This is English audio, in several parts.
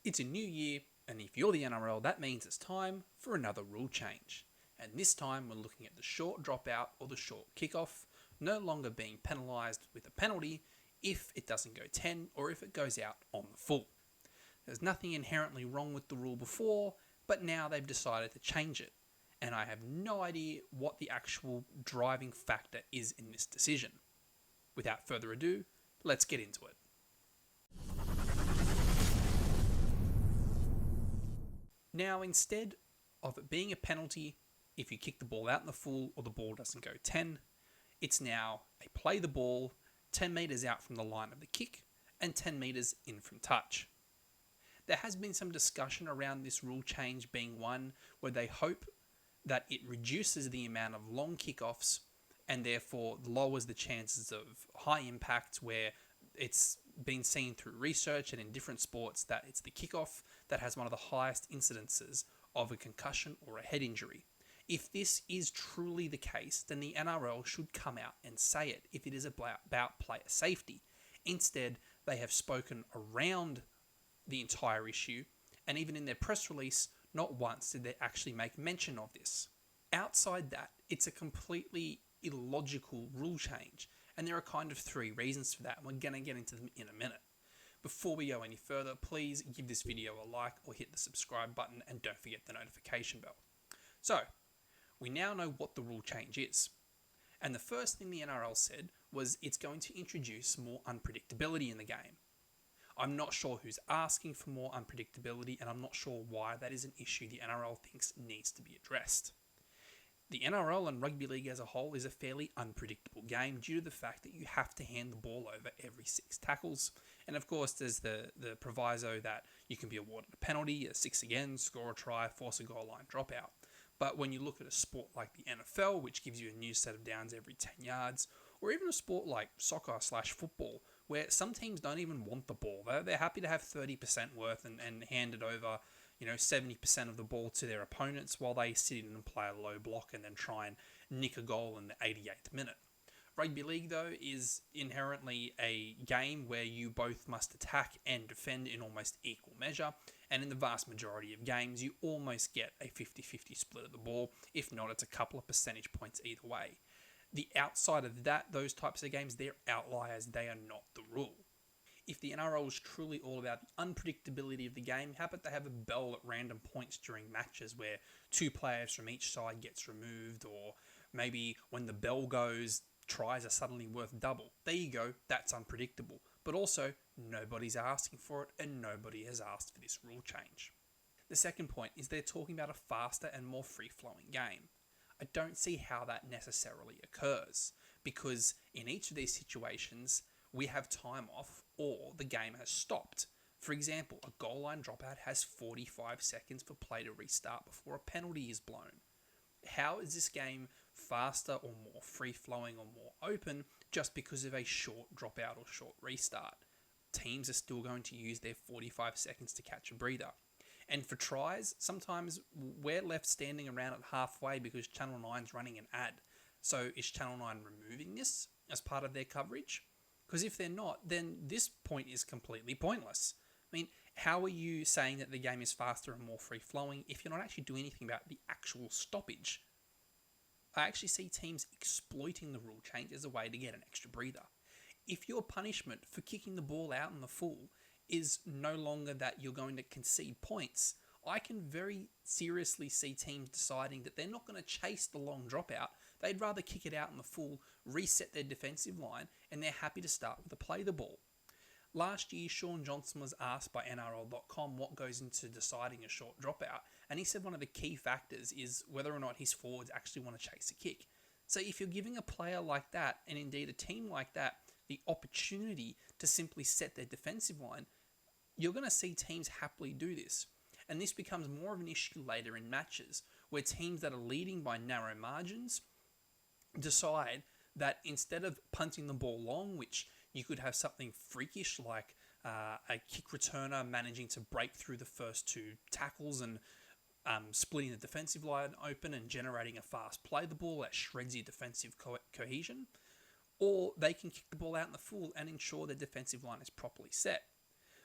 It's a new year, and if you're the NRL, that means it's time for another rule change. And this time we're looking at the short dropout or the short kickoff, no longer being penalised with a penalty if it doesn't go 10 or if it goes out on the full. There's nothing inherently wrong with the rule before, but now they've decided to change it. And I have no idea what the actual driving factor is in this decision. Without further ado, let's get into it. Now, instead of it being a penalty if you kick the ball out in the full or the ball doesn't go 10, it's now a play the ball 10 metres out from the line of the kick and 10 metres in from touch. There has been some discussion around this rule change being one where they hope that it reduces the amount of long kickoffs and therefore lowers the chances of high impact, where it's been seen through research and in different sports that it's the kickoff that has one of the highest incidences of a concussion or a head injury. If this is truly the case, then the NRL should come out and say it if it is about player safety. Instead, they have spoken around the entire issue, and even in their press release, not once did they actually make mention of this. Outside that, it's a completely illogical rule change, and there are kind of three reasons for that, and we're going to get into them in a minute. Before we go any further, please give this video a like or hit the subscribe button, and don't forget the notification bell. So, we now know what the rule change is. And the first thing the NRL said was it's going to introduce more unpredictability in the game. I'm not sure who's asking for more unpredictability, and I'm not sure why that is an issue the NRL thinks needs to be addressed. The NRL and rugby league as a whole is a fairly unpredictable game due to the fact that you have to hand the ball over every 6 tackles. And of course, there's the proviso that you can be awarded a penalty, a 6 again, score a try, force a goal line dropout. But when you look at a sport like the NFL, which gives you a new set of downs every 10 yards, or even a sport like soccer/football, where some teams don't even want the ball. They're happy to have 30% worth and hand it over 70% of the ball to their opponents while they sit in and play a low block and then try and nick a goal in the 88th minute. Rugby league, though, is inherently a game where you both must attack and defend in almost equal measure, and in the vast majority of games, you almost get a 50-50 split of the ball. If not, it's a couple of percentage points either way. The outside of that, those types of games, they're outliers. They are not the rule. If the NRL is truly all about the unpredictability of the game, how about they have a bell at random points during matches where 2 players from each side gets removed, or maybe when the bell goes, tries are suddenly worth double. There you go, that's unpredictable. But also, nobody's asking for it, and nobody has asked for this rule change. The second point is they're talking about a faster and more free-flowing game. I don't see how that necessarily occurs, because in each of these situations, we have time off or the game has stopped. For example, a goal line dropout has 45 seconds for play to restart before a penalty is blown. How is this game faster or more free-flowing or more open just because of a short dropout or short restart? Teams are still going to use their 45 seconds to catch a breather. And for tries, sometimes we're left standing around at halfway because Channel 9's running an ad. So is Channel 9 removing this as part of their coverage? Because if they're not, then this point is completely pointless. I mean, how are you saying that the game is faster and more free-flowing if you're not actually doing anything about the actual stoppage? I actually see teams exploiting the rule change as a way to get an extra breather. If your punishment for kicking the ball out in the full is no longer that you're going to concede points, I can very seriously see teams deciding that they're not going to chase the long dropout. They'd rather kick it out in the full, reset their defensive line, and they're happy to start with a play the ball. Last year, Sean Johnson was asked by NRL.com what goes into deciding a short dropout, and he said one of the key factors is whether or not his forwards actually want to chase a kick. So if you're giving a player like that, and indeed a team like that, the opportunity to simply set their defensive line, you're going to see teams happily do this. And this becomes more of an issue later in matches, where teams that are leading by narrow margins decide that instead of punting the ball long, which you could have something freakish like a kick returner managing to break through the first 2 tackles and splitting the defensive line open and generating a fast play the ball that shreds your defensive cohesion, or they can kick the ball out in the full and ensure their defensive line is properly set.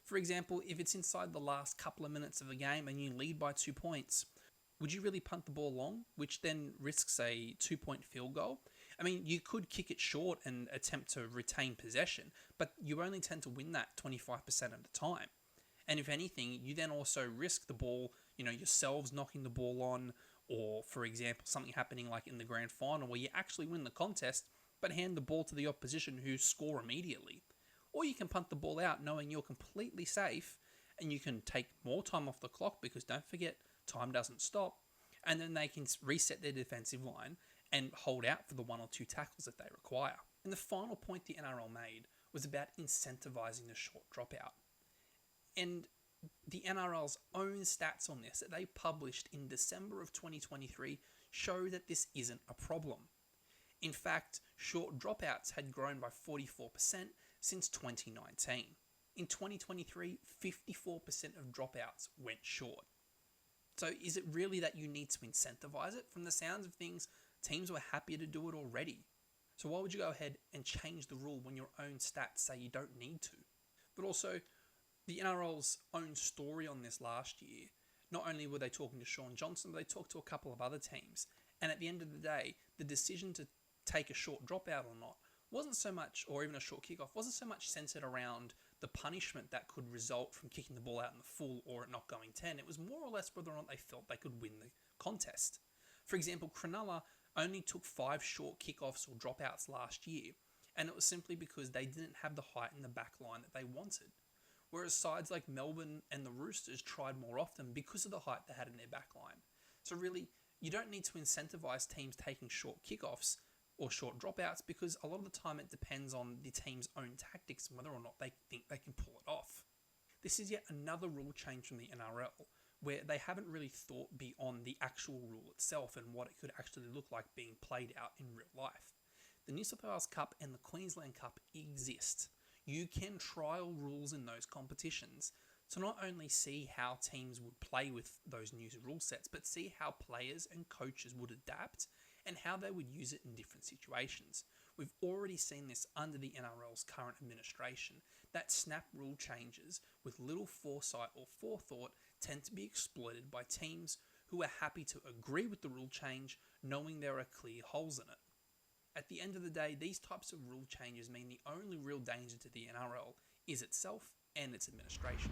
For example, if it's inside the last couple of minutes of a game and you lead by 2 points, would you really punt the ball long, which then risks a 2-point field goal? I mean, you could kick it short and attempt to retain possession, but you only tend to win that 25% of the time. And if anything, you then also risk the ball, yourselves knocking the ball on, or for example, something happening like in the grand final where you actually win the contest, but hand the ball to the opposition who score immediately. Or you can punt the ball out knowing you're completely safe and you can take more time off the clock because don't forget, time doesn't stop. And then they can reset their defensive line and hold out for the 1 or 2 tackles that they require. And the final point the NRL made was about incentivizing the short dropout. And the NRL's own stats on this that they published in December of 2023 show that this isn't a problem. In fact, short dropouts had grown by 44% since 2019. In 2023, 54% of dropouts went short. So is it really that you need to incentivize it? From the sounds of things, teams were happier to do it already. So why would you go ahead and change the rule when your own stats say you don't need to? But also, the NRL's own story on this last year, not only were they talking to Sean Johnson, but they talked to a couple of other teams. And at the end of the day, the decision to take a short dropout or not wasn't so much, or even a short kickoff, wasn't so much centered around the punishment that could result from kicking the ball out in the full or it not going 10. It was more or less whether or not they felt they could win the contest. For example, Cronulla only took 5 short kickoffs or dropouts last year, and it was simply because they didn't have the height in the back line that they wanted. Whereas sides like Melbourne and the Roosters tried more often because of the height they had in their back line. So really, you don't need to incentivize teams taking short kickoffs or short dropouts because a lot of the time it depends on the team's own tactics and whether or not they think they can pull it off. This is yet another rule change from the NRL where they haven't really thought beyond the actual rule itself and what it could actually look like being played out in real life. The New South Wales Cup and the Queensland Cup exist. You can trial rules in those competitions to not only see how teams would play with those new rule sets, but see how players and coaches would adapt and how they would use it in different situations. We've already seen this under the NRL's current administration, that snap rule changes with little foresight or forethought tend to be exploited by teams who are happy to agree with the rule change knowing there are clear holes in it. At the end of the day, these types of rule changes mean the only real danger to the NRL is itself and its administration.